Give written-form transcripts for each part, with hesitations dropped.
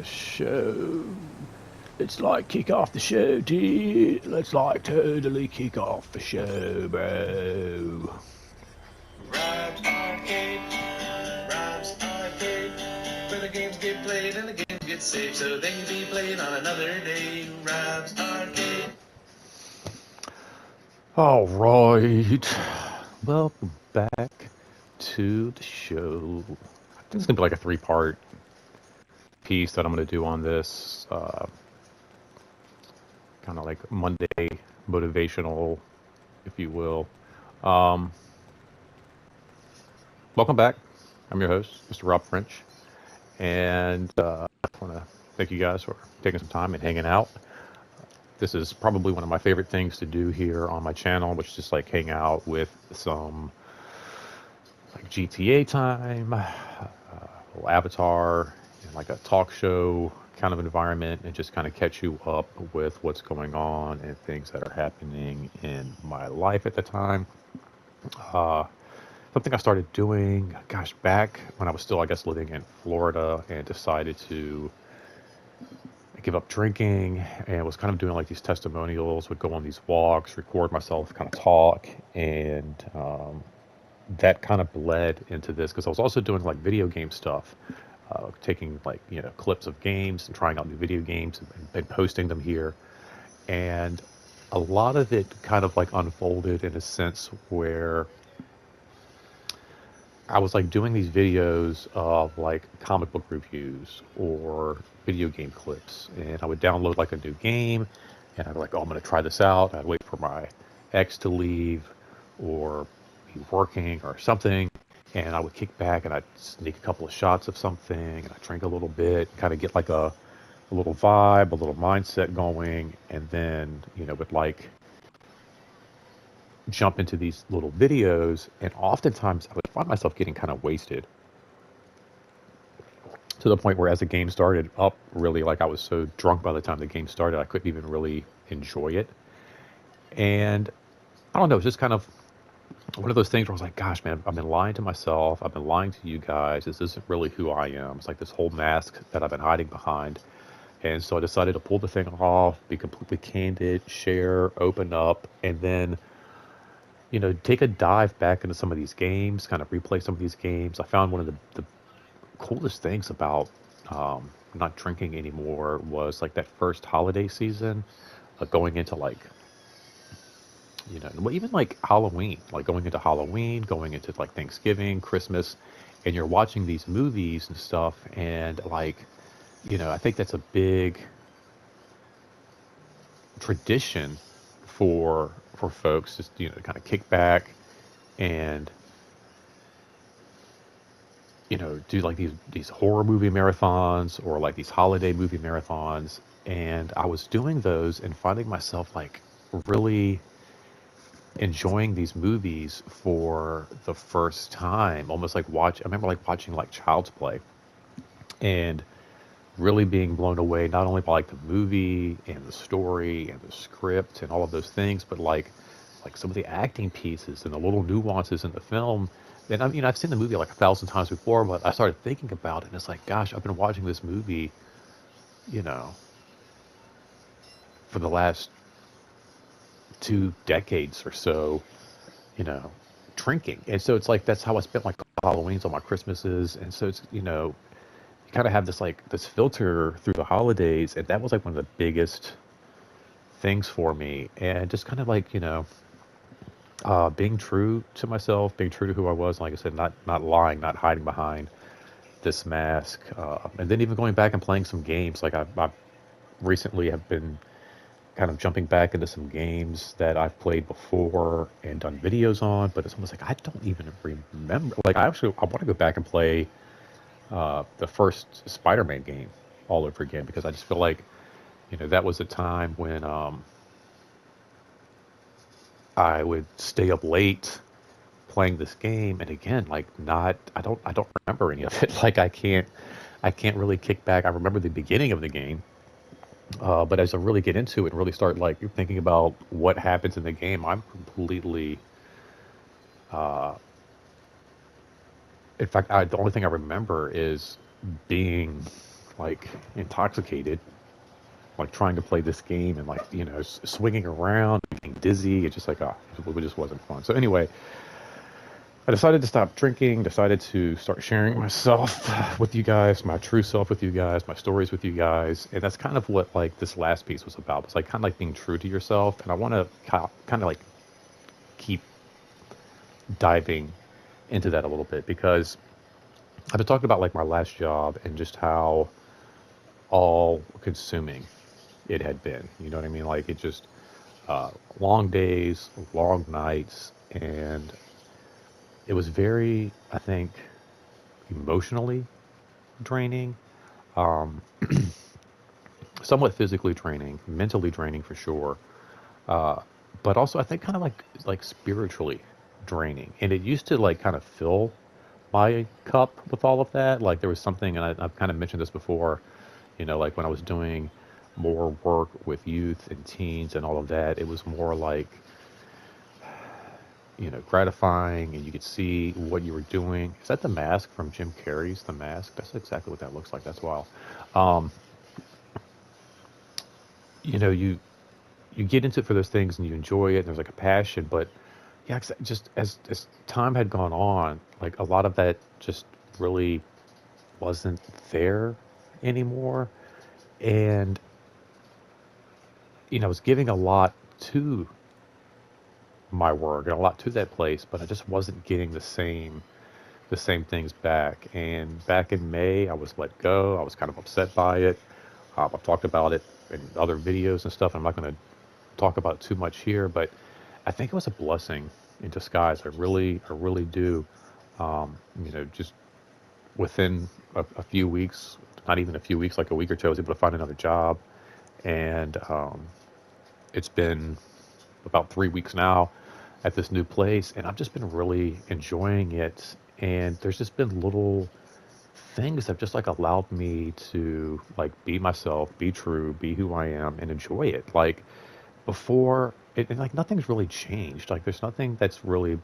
the show. Let's like kick off the show, dude. Let's like totally kick off the show, bro. Rhymes Arcade, Rhymes Arcade, where the games get played and the games get saved so they can be played on another day. Rhymes Arcade. All right. Welcome back to the show. I think it's going to be like a three-part piece that I'm going to do on this. Kind of like Monday motivational, if you will. Um, Welcome back. I'm your host, Mr. Rob French. And I want to thank you guys for taking some time and hanging out. This is probably one of my favorite things to do here on my channel, which is just like hang out with some like GTA time, little Avatar, and like a talk show kind of environment, and just kind of catch you up with what's going on and things that are happening in my life at the time. Uh, Something I started doing, gosh, back when I was still, I guess, living in Florida and decided to give up drinking and was kind of doing like these testimonials, would go on these walks, record myself, kind of talk, and that kind of bled into this because I was also doing like video game stuff, taking like clips of games and trying out new video games and posting them here, and a lot of it kind of like unfolded in a sense where I was like doing these videos of like comic book reviews or video game clips, and I would download like a new game, and I'd be like, "Oh, I'm gonna try this out." I'd wait for my ex to leave, or be working or something, and I would kick back and I'd sneak a couple of shots of something, and I'd drink a little bit, kind of get like a little vibe, a little mindset going, and then would like jump into these little videos, and oftentimes I would find myself getting kind of wasted to the point where as the game started up, really like I was so drunk by the time the game started, I couldn't even really enjoy it. And I don't know, it's just kind of one of those things where I was like, gosh, man, I've been lying to myself. I've been lying to you guys. This isn't really who I am. It's like this whole mask that I've been hiding behind. And so I decided to pull the thing off, be completely candid, share, open up, and then take a dive back into some of these games, kind of replay some of these games. I found one of the coolest things about not drinking anymore was like that first holiday season, going into like, even like Halloween, like going into Halloween, going into like Thanksgiving, Christmas, and you're watching these movies and stuff. And like, I think that's a big tradition for folks, just to kind of kick back and do like these horror movie marathons or like these holiday movie marathons. And I was doing those and finding myself like really enjoying these movies for the first time, almost like I remember like watching like Child's Play and really being blown away not only by like the movie and the story and the script and all of those things, but like some of the acting pieces and the little nuances in the film. And I've seen the movie like 1,000 times before, but I started thinking about it, and it's like, gosh, I've been watching this movie, you know, for the last 2 decades or so, you know, drinking. And so it's like that's how I spent like Halloween's, all my Christmases, and so it's you kind of have this like this filter through the holidays, and that was like one of the biggest things for me, and just kind of like being true to myself, being true to who I was. Like I said, not lying, not hiding behind this mask, and then even going back and playing some games. Like I recently have been kind of jumping back into some games that I've played before and done videos on, but it's almost like I don't even remember. Like I want to go back and play the first Spider-Man game all over again because I just feel like that was a time when I would stay up late playing this game, and again, like not I don't remember any of it. Like I can't really kick back. I remember the beginning of the game, but as I really get into it and really start like thinking about what happens in the game, I'm completely. In fact, the only thing I remember is being like intoxicated, like trying to play this game and like swinging around, getting dizzy. It's just like it just wasn't fun. So anyway, I decided to stop drinking. Decided to start sharing myself with you guys, my true self with you guys, my stories with you guys, and that's kind of what like this last piece was about. It's like kind of like being true to yourself, and I want to kind of like keep diving into that a little bit because I've been talking about like my last job and just how all consuming it had been. You know what I mean? Like it just long days, long nights, and it was very, I think, emotionally draining, um, somewhat physically draining, mentally draining for sure, uh, but also I think kind of like spiritually draining. And it used to like kind of fill my cup with all of that. Like there was something, and I've kind of mentioned this before. Like when I was doing more work with youth and teens and all of that, it was more like gratifying, and you could see what you were doing. Is that the mask from Jim Carrey's The Mask? That's exactly what that looks like. That's wild. Um, you get into it for those things and you enjoy it. And there's like a passion, but yeah, just as time had gone on, like a lot of that just really wasn't there anymore. And I was giving a lot to my work and a lot to that place, but I just wasn't getting the same things back. And back in May, I was let go. I was kind of upset by it. I've talked about it in other videos and stuff. I'm not going to talk about it too much here, but I think it was a blessing in disguise. I really do. Just within a few weeks, not even a few weeks, like a week or two, I was able to find another job. And it's been about 3 weeks now at this new place, and I've just been really enjoying it. And there's just been little things that have just like allowed me to like be myself, be true, be who I am, and enjoy it. Like before, and like nothing's really changed. Like there's nothing that's really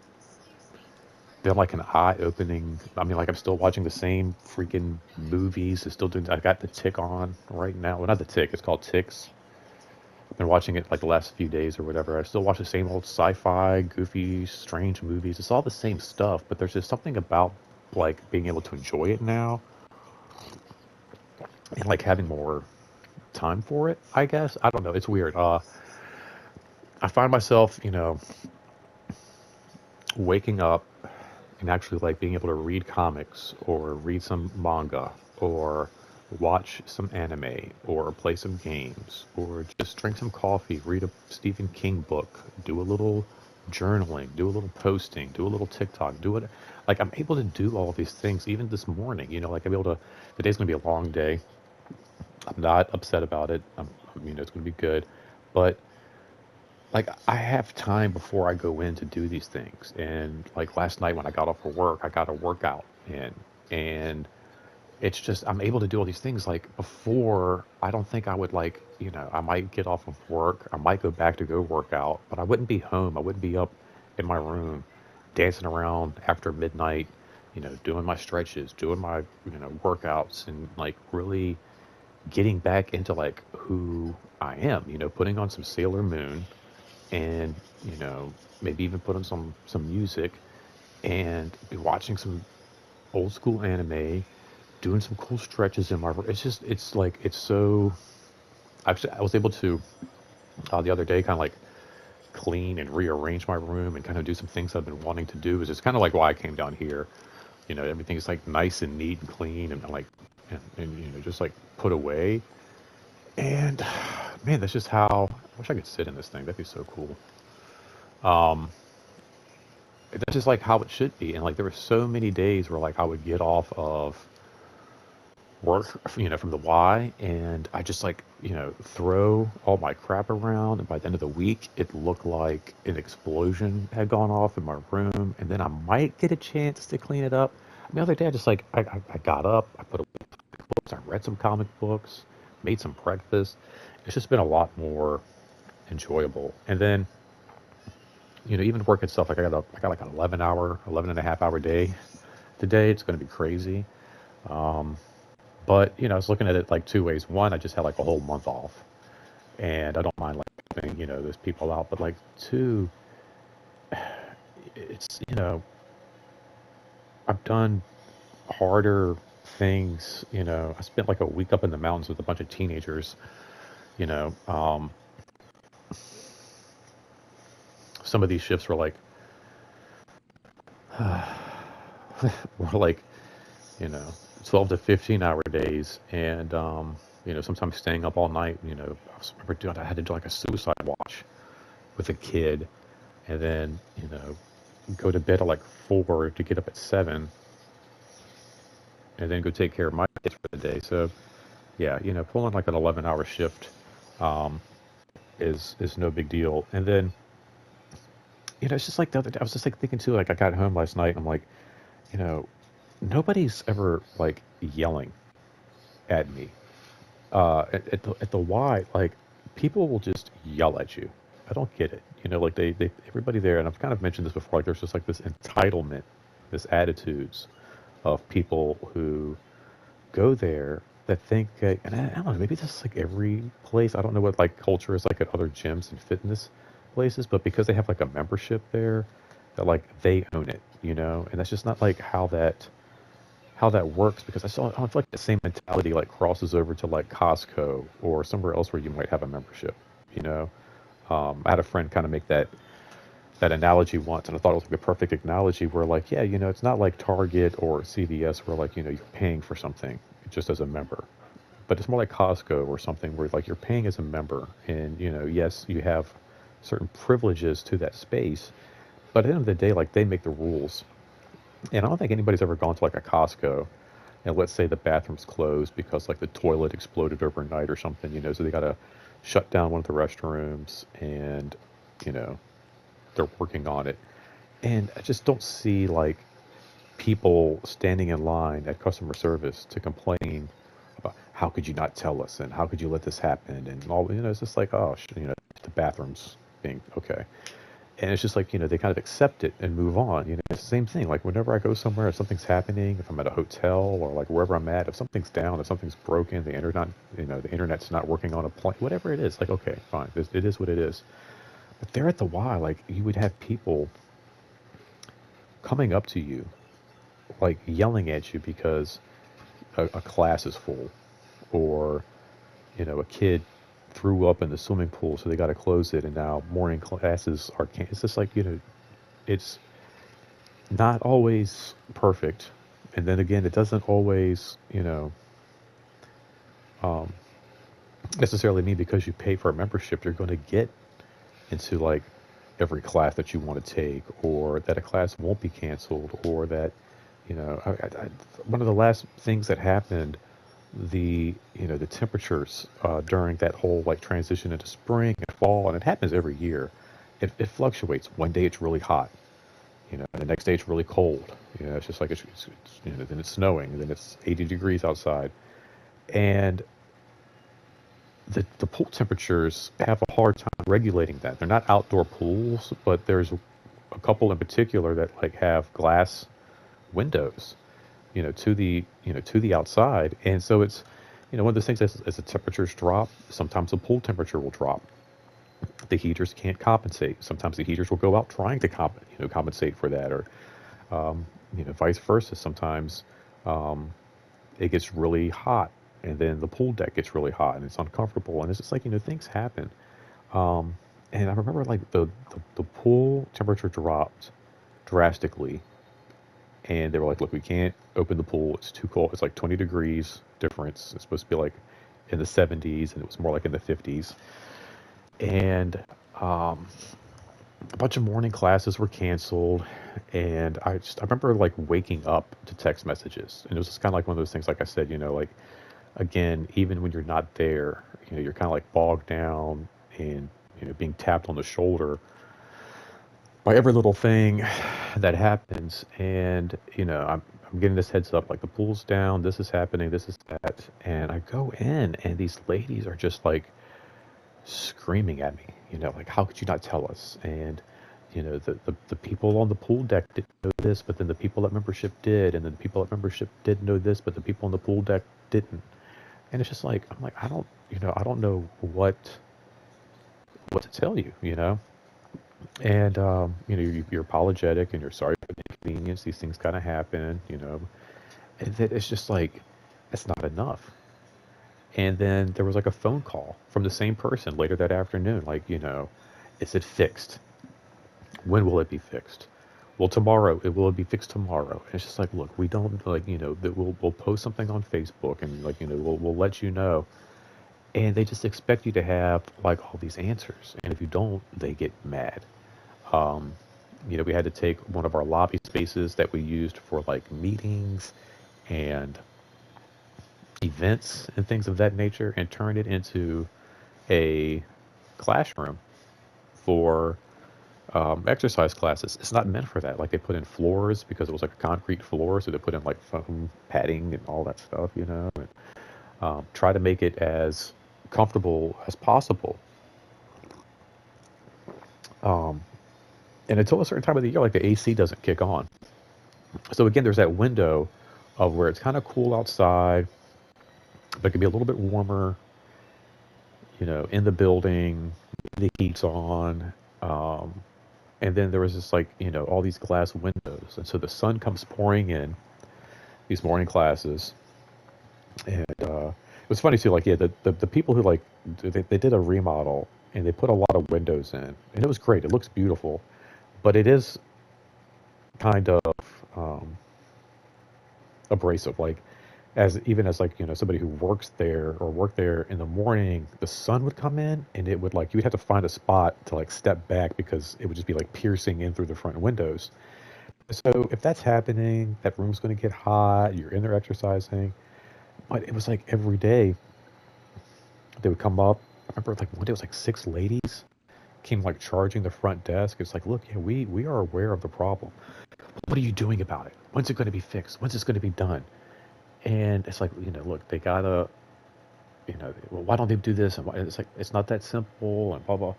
been like an eye-opening. I mean, like I'm still watching the same freaking movies. It's still doing. I got the Tick on right now. Well, not the Tick. It's called Ticks. I've been watching it like the last few days or whatever. I still watch the same old sci-fi, goofy, strange movies. It's all the same stuff, but there's just something about like being able to enjoy it now and like having more time for it, I guess. I don't know. It's weird. I find myself, waking up and actually like being able to read comics or read some manga or watch some anime or play some games or just drink some coffee, read a Stephen King book, do a little journaling, do a little posting, do a little TikTok, do it. Like I'm able to do all these things even this morning, like I'm able to, the day's going to be a long day. I'm not upset about it. It's going to be good. But like I have time before I go in to do these things. And like last night when I got off of work, I got a workout in, and it's just I'm able to do all these things. Like before, I don't think I would like, I might get off of work, I might go back to go work out, but I wouldn't be home. I wouldn't be up in my room dancing around after midnight, doing my stretches, doing my, workouts, and like really getting back into like who I am, putting on some Sailor Moon and, maybe even put on some music and be watching some old school anime, doing some cool stretches in my room. It's like, it's so, actually, I was able to, the other day, kind of like clean and rearrange my room and kind of do some things I've been wanting to do. Is it's kind of like why I came down here. Everything is like nice and neat and clean and like, and just like put away. And man, that's just how, I wish I could sit in this thing. That'd be so cool. Um, that's just like how it should be. And like, there were so many days where like I would get off of work, from the Y, and I just like, throw all my crap around. And by the end of the week, it looked like an explosion had gone off in my room. And then I might get a chance to clean it up. The other day, I just like, I got up, I put away books, I read some comic books, made some breakfast. It's just been a lot more enjoyable. And then, even work and stuff, like I got like an 11 and a half hour day today. It's going to be crazy. Um, But I was looking at it like two ways. One, I just had like a whole month off, and I don't mind like helping, those people out. But like two, it's I've done harder things. I spent like a week up in the mountains with a bunch of teenagers. You know, um, some of these shifts were like were like you know 12 to 15 hour days, and sometimes staying up all night. I had to do like a suicide watch with a kid, and then go to bed at like 4 to get up at 7, and then go take care of my kids for the day. So yeah, pulling like an 11-hour shift um, is no big deal. And then it's just like the other day, I was just like thinking too. Like I got home last night, and I'm like, you know, nobody's ever like yelling at me at the Y. Like people will just yell at you. I don't get it. Like they everybody there, and I've kind of mentioned this before. Like there's just like this entitlement, this attitudes of people who go there that think, and I don't know, maybe that's like every place. I don't know what like culture is like at other gyms and fitness places, but because they have like a membership there, that like they own it, and that's just not like how that works. Because I don't feel like the same mentality like crosses over to like Costco or somewhere else where you might have a membership. You know, I had a friend kind of make that analogy once, and I thought it was like the perfect analogy where like, yeah, it's not like Target or CVS where like, you're paying for something just as a member, but it's more like Costco or something where like you're paying as a member, and yes, you have certain privileges to that space, but at the end of the day, like they make the rules. And I don't think anybody's ever gone to like a Costco and let's say the bathroom's closed because like the toilet exploded overnight or something, so they got to shut down one of the restrooms, and you know they're working on it. And I just don't see like people standing in line at customer service to complain about how could you not tell us and how could you let this happen and all. It's just like, oh, the bathrooms being okay. And it's just like, they kind of accept it and move on. It's the same thing. Like whenever I go somewhere, if something's happening, if I'm at a hotel or like wherever I'm at, if something's down, if something's broken, the internet's not working on a plane, whatever it is, like, okay, fine. It is what it is. But there at the Y, like you would have people coming up to you, like yelling at you because a class is full, or a kid threw up in the swimming pool, so they got to close it, and now morning classes are. It's just like it's not always perfect, and then again, it doesn't always um, necessarily mean because you pay for a membership, you're going to get into like every class that you want to take, or that a class won't be canceled, or that one of the last things that happened, the temperatures during that whole like transition into spring and fall, and it happens every year. It fluctuates. One day it's really hot, and the next day it's really cold. It's just like then it's snowing, and then it's 80 degrees outside, and the pool temperatures have a hard time regulating that. They're not outdoor pools, but there's a couple in particular that like have glass windows, to the outside. And so it's, one of those things, as the temperatures drop, sometimes the pool temperature will drop. The heaters can't compensate. Sometimes the heaters will go out trying to compensate for that, or vice versa. Sometimes it gets really hot, and then the pool deck gets really hot, and it's uncomfortable, and it's just like things happen. Um, and I remember like the pool temperature dropped drastically, and they were like, look, we can't open the pool. It's too cold. It's like 20 degrees difference. It's supposed to be like in the 70s, and it was more like in the 50s. And a bunch of morning classes were canceled. And I remember like waking up to text messages. And it was just kind of like one of those things, like I said, like, again, even when you're not there, you're kind of like bogged down and, being tapped on the shoulder by every little thing that happens. And I'm getting this heads up, like the pool's down, this is happening, this is that, and I go in, and these ladies are just like screaming at me, like, how could you not tell us? And the people on the pool deck didn't know this, but then the people at membership did, and then the people at membership did know this, but the people on the pool deck didn't. And it's just like, I'm like, I don't know what to tell you, And you're apologetic and you're sorry for the inconvenience. These things kind of happen, And then it's just like, it's not enough. And then there was like a phone call from the same person later that afternoon, like, is it fixed? When will it be fixed? Well, tomorrow. It will be fixed tomorrow. And it's just like, look, we don't like, that we'll post something on Facebook and like, we'll let you know. And they just expect you to have like all these answers. And if you don't, they get mad. Um, we had to take one of our lobby spaces that we used for like meetings and events and things of that nature and turn it into a classroom for exercise classes. It's not meant for that. Like they put in floors because it was like a concrete floor, so they put in like foam padding and all that stuff, and try to make it as comfortable as possible. Um, and until a certain time of the year, like the AC doesn't kick on. So again, there's that window of where it's kind of cool outside, but it can be a little bit warmer, in the building, the heat's on. And then there was just like, all these glass windows. And so the sun comes pouring in these morning classes. And it was funny too, like, yeah, the people who like, they did a remodel and they put a lot of windows in. And it was great. It looks beautiful. But it is kind of abrasive. Like, as like, somebody who works there or worked there in the morning, the sun would come in and it would like, you would have to find a spot to like step back because it would just be like piercing in through the front windows. So if that's happening, that room's going to get hot, you're in there exercising. But it was like every day they would come up. I remember like one day it was like 6 ladies came like charging the front desk. It's like, look, yeah, we are aware of the problem. What are you doing about it? When's it going to be fixed? When's this going to be done? And it's like, look, they gotta, well, why don't they do this? And it's like, it's not that simple and blah, blah.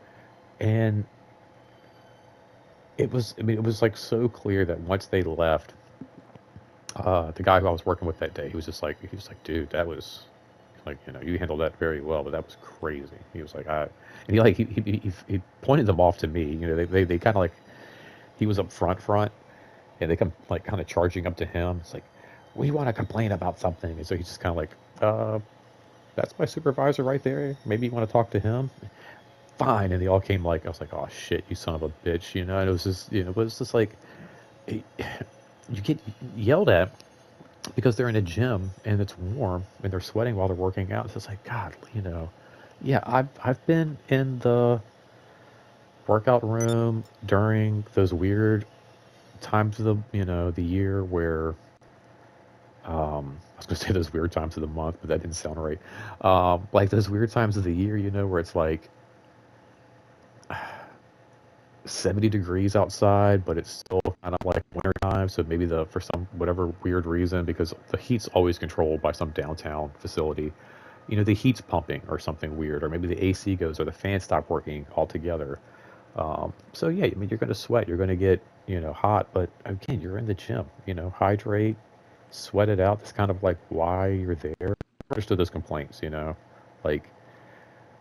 And it was like so clear that once they left, the guy who I was working with that day, he was like, dude, that was like, you handled that very well, but that was crazy. He was like, and he pointed them off to me, they kind of like, he was up front, and they come like kind of charging up to him. It's like, we want to complain about something. And so he's just kind of like, that's my supervisor right there. Maybe you want to talk to him. Fine. And they all came like, I was like, oh shit, you son of a bitch, And it was just, it was just like, you get yelled at because they're in a gym and it's warm and they're sweating while they're working out. It's just like, God, yeah, I've been in the workout room during those weird times of the year where, I was going to say those weird times of the month, but that didn't sound right. Like those weird times of the year, where it's like 70 degrees outside, but it's still kind of like winter time. So maybe for some, whatever weird reason, because the heat's always controlled by some downtown facility, the heat's pumping or something weird, or maybe the AC goes or the fan stopped working altogether. So yeah, you're going to sweat, you're going to get, hot, but again, you're in the gym, hydrate, sweat it out. That's kind of like why you're there. I understood those complaints, like,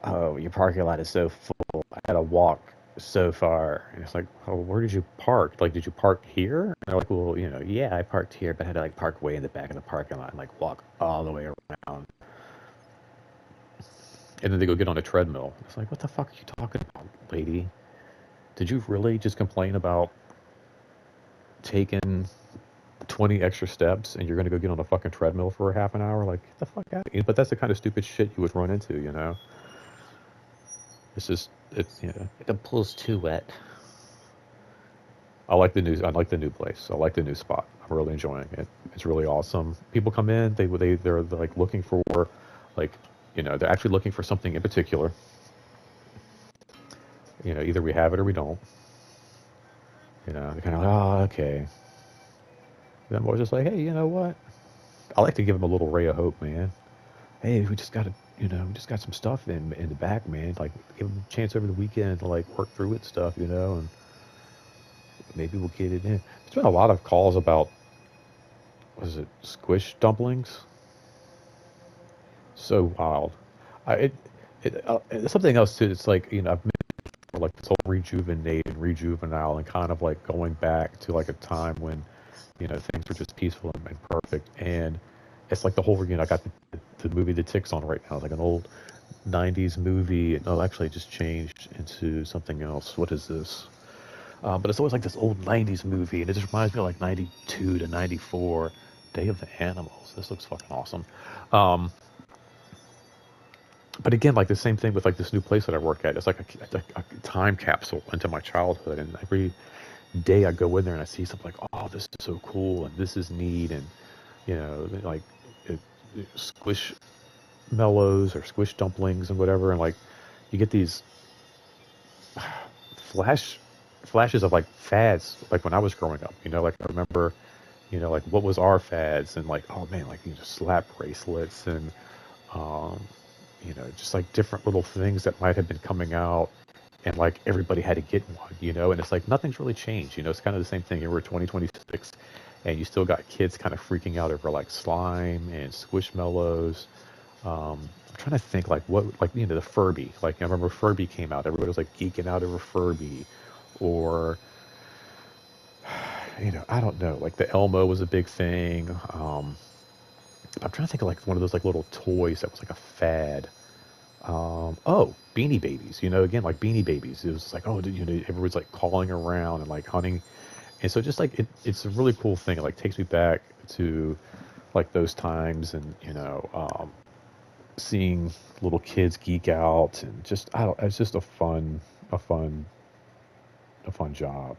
oh, your parking lot is so full. I had to walk so far. And it's like, oh, where did you park? Like, did you park here? And they're like, well, yeah, I parked here, but I had to like park way in the back of the parking lot and like walk all the way around. And then they go get on a treadmill. It's like, what the fuck are you talking about, lady? Did you really just complain about taking 20 extra steps and you're going to go get on a fucking treadmill for a half an hour? Like, get the fuck out of here. But that's the kind of stupid shit you would run into, It's just, the pool's too wet. I like the new place. I like the new spot. I'm really enjoying it. It's really awesome. People come in, they're like looking for, like, they're actually looking for something in particular. Either we have it or we don't. They're kind of like, oh, okay. Then I'm always just like, hey, you know what? I like to give them a little ray of hope, man. Hey, we just got we just got some stuff in the back, man. Like, give them a chance over the weekend to like work through it stuff, And maybe we'll get it in. There's been a lot of calls about, was it squish dumplings? So wild. It's something else too. It's like, I've been like this whole rejuvenate and rejuvenile and kind of like going back to like a time when, things were just peaceful and perfect. And it's like the whole, I got the movie The Tick's on right now. It's like an old 90s movie. No, actually, it just changed into something else. What is this? But it's always like this old 90s movie, and it just reminds me of like 92 to 94, Day of the Animals. This looks fucking awesome. Um, but again, like the same thing with like this new place that I work at. It's like a time capsule into my childhood, and every day I go in there and I see something like, oh, this is so cool, and this is neat, and like squish mellows or squish dumplings and whatever, and like you get these flashes of like fads, like when I was growing up. Like I remember, like what was our fads, and like, oh man, like slap bracelets and um, just like different little things that might have been coming out, and like everybody had to get one, and it's like nothing's really changed. It's kind of the same thing. We're 2026, and you still got kids kind of freaking out over like slime and squishmallows. I'm trying to think like what, like, the Furby. Like I remember Furby came out, everybody was like geeking out over Furby, or I don't know, like the Elmo was a big thing. I'm trying to think of like one of those like little toys that was like a fad. Oh, Beanie Babies. Again, like Beanie Babies. It was like, oh, everyone's like calling around and like hunting, and so just like it's a really cool thing. It like takes me back to like those times, and seeing little kids geek out, and just I don't. It's just a fun, job.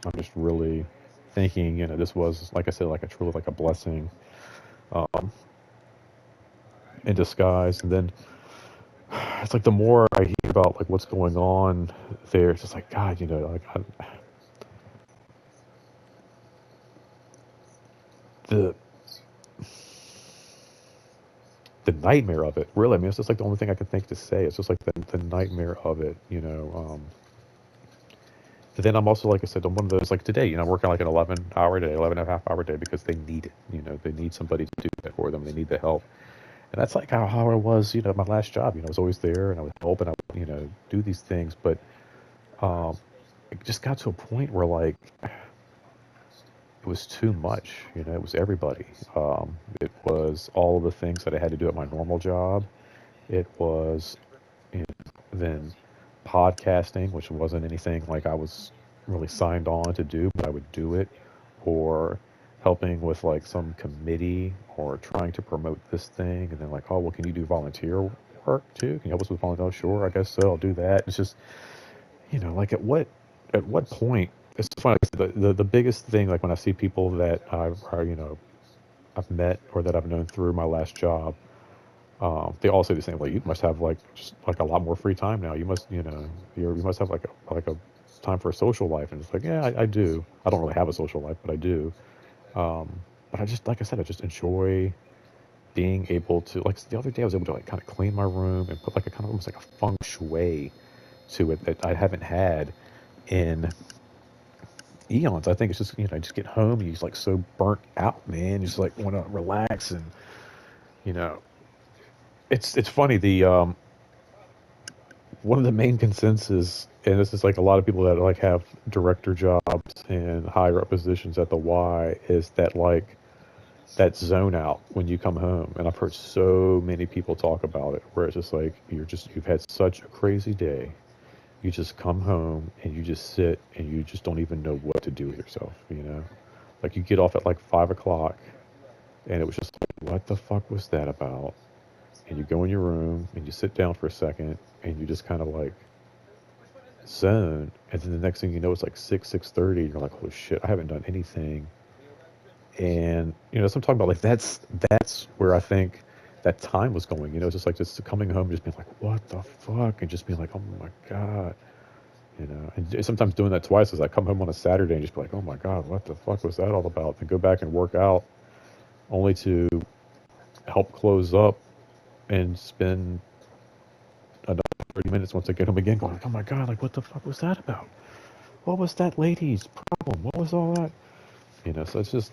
I'm just really thinking, this was, like I said, like a truly like a blessing um, in disguise. And then it's like the more I hear about like what's going on there, it's just like God, like the the nightmare of it. Really, I mean, it's just like the only thing I can think to say. It's just like the nightmare of it. But then I'm also, like I said, I'm one of those, like today, I'm working like an 11-hour day, 11 and a half hour day, because they need it. They need somebody to do that for them. They need the help. And that's like how I was, my last job. I was always there, and I would help, and I would, do these things. But it just got to a point where, like, it was too much. It was everybody. It was all of the things that I had to do at my normal job. It was, then podcasting, which wasn't anything like I was really signed on to do, but I would do it, or helping with like some committee, or trying to promote this thing, and then like, oh, well, can you do volunteer work too? Can you help us with volunteer? Oh, sure, I guess so. I'll do that. It's just, like at what point? It's funny. The biggest thing, like when I see people that I've met or that I've known through my last job, they all say the same. Like, you must have like just like a lot more free time now. You must, you must have like a time for a social life. And it's like, yeah, I do. I don't really have a social life, but I do. But I just, like I said, I just enjoy being able to, like the other day, I was able to like kind of clean my room and put like a kind of almost like a feng shui to it that I haven't had in eons. I think it's just, I just get home and you're just like so burnt out, man. You just like want to relax, and you know, it's funny. The one of the main consensus, and this is like a lot of people that like have director jobs and higher up positions at the Y, is that like that zone out when you come home. And I've heard so many people talk about it, where it's just like you've had such a crazy day. You just come home and you just sit and you just don't even know what to do with yourself, Like you get off at like 5 o'clock and it was just like, what the fuck was that about? And you go in your room and you sit down for a second and you just kind of like zone. And then the next thing you know, it's like 6:30. And you're like, holy shit, I haven't done anything. And, so I'm talking about, like, that's where I think that time was going, it's just like just coming home, just being like, what the fuck? And just being like, oh my God, and sometimes doing that twice, is I come home on a Saturday and just be like, oh my God, what the fuck was that all about? And go back and work out only to help close up and spend another 30 minutes once I get home again going, oh my God, like, what the fuck was that about? what was that lady's problem? What was all that? So it's just,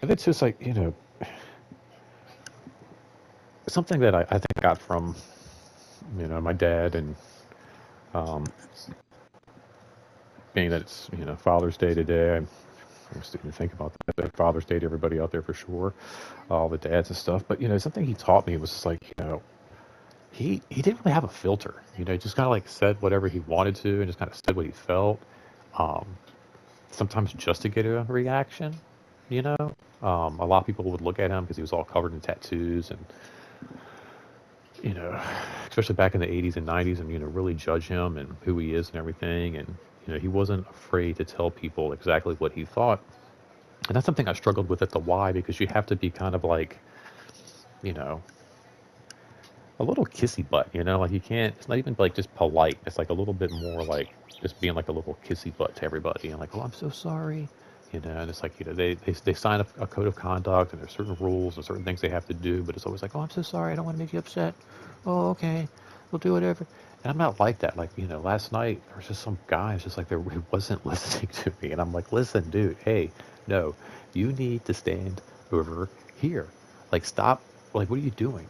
and it's just like, something that I think I got from, my dad, and um, being that it's, Father's Day today. I just didn't think about that. Father's Day to everybody out there for sure, all the dads and stuff. But something he taught me was just like, he didn't really have a filter. He just kind of like said whatever he wanted to, and just kind of said what he felt. Um, Sometimes just to get a reaction. You know, a lot of people would look at him because he was all covered in tattoos, and you know, especially back in the 80s and 90s, and really judge him and who he is and everything. And he wasn't afraid to tell people exactly what he thought. And that's something I struggled with at the Y, because you have to be kind of like, you know, a little kissy butt, like you can't, it's not even like just polite. It's like a little bit more like just being like a little kissy butt to everybody, and like, oh, I'm so sorry, and it's like, they sign a code of conduct, and there's certain rules and certain things they have to do, but it's always like, oh, I'm so sorry, I don't want to make you upset. Oh, okay, we'll do whatever. And I'm not like that. Like, last night there was just some guy, it's just like, there, he wasn't listening to me, and I'm like, listen, dude, hey, no, you need to stand over here. Like, stop. Like, what are you doing?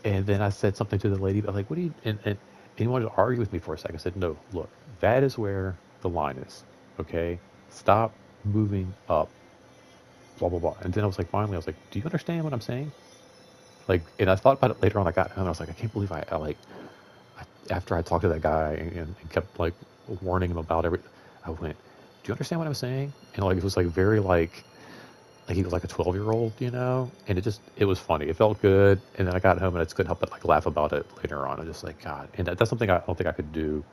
And then I said something to the lady, but like, what do you, and he wanted to argue with me for a second. I said, no, look, that is where the line is. Okay? Stop moving up, blah, blah, blah. And then I was like, finally, I was like, do you understand what I'm saying? Like, and I thought about it later on. I got home, and I was like, I can't believe after I talked to that guy, and kept like warning him about I went, do you understand what I'm saying? And like, it was like very like he was like a 12-year-old, and it was funny. It felt good. And then I got home, and I just couldn't help but like laugh about it later on. I'm just like, God. And that's something I don't think I could do,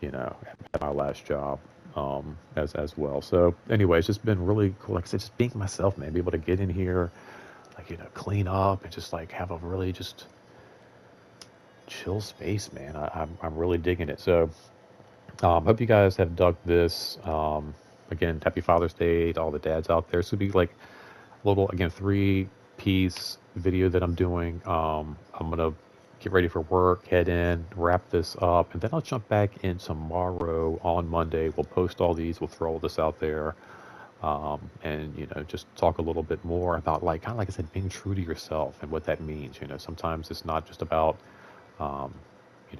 at my last job, as well. So anyway, it's just been really cool. Like I said, just being myself, man, be able to get in here, like, clean up, and just like have a really just chill space, man. I'm really digging it. So, hope you guys have dug this. Again, happy Father's Day to all the dads out there. So it'll be like little, again, 3-piece video that I'm doing. I'm gonna get ready for work, head in, wrap this up, and then I'll jump back in tomorrow on Monday. We'll post all these, we'll throw all this out there, and just talk a little bit more about, like, kind of like I said, being true to yourself and what that means. Sometimes it's not just about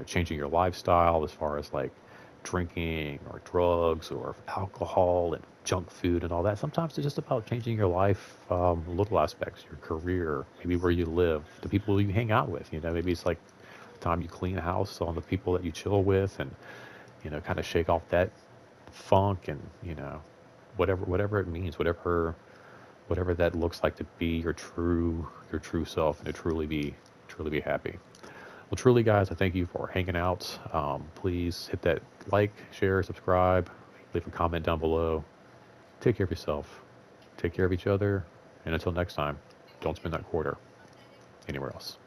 changing your lifestyle as far as like drinking or drugs or alcohol and junk food and all that. Sometimes it's just about changing your life, little aspects, your career, maybe where you live, the people you hang out with. Maybe it's like time you clean the house on the people that you chill with, and kind of shake off that funk, and whatever it means, whatever that looks like, to be your true self, and to truly be happy. Well, truly, guys, I thank you for hanging out. Please hit that like, share, subscribe, leave a comment down below. Take care of yourself. Take care of each other. And until next time, don't spend that quarter anywhere else.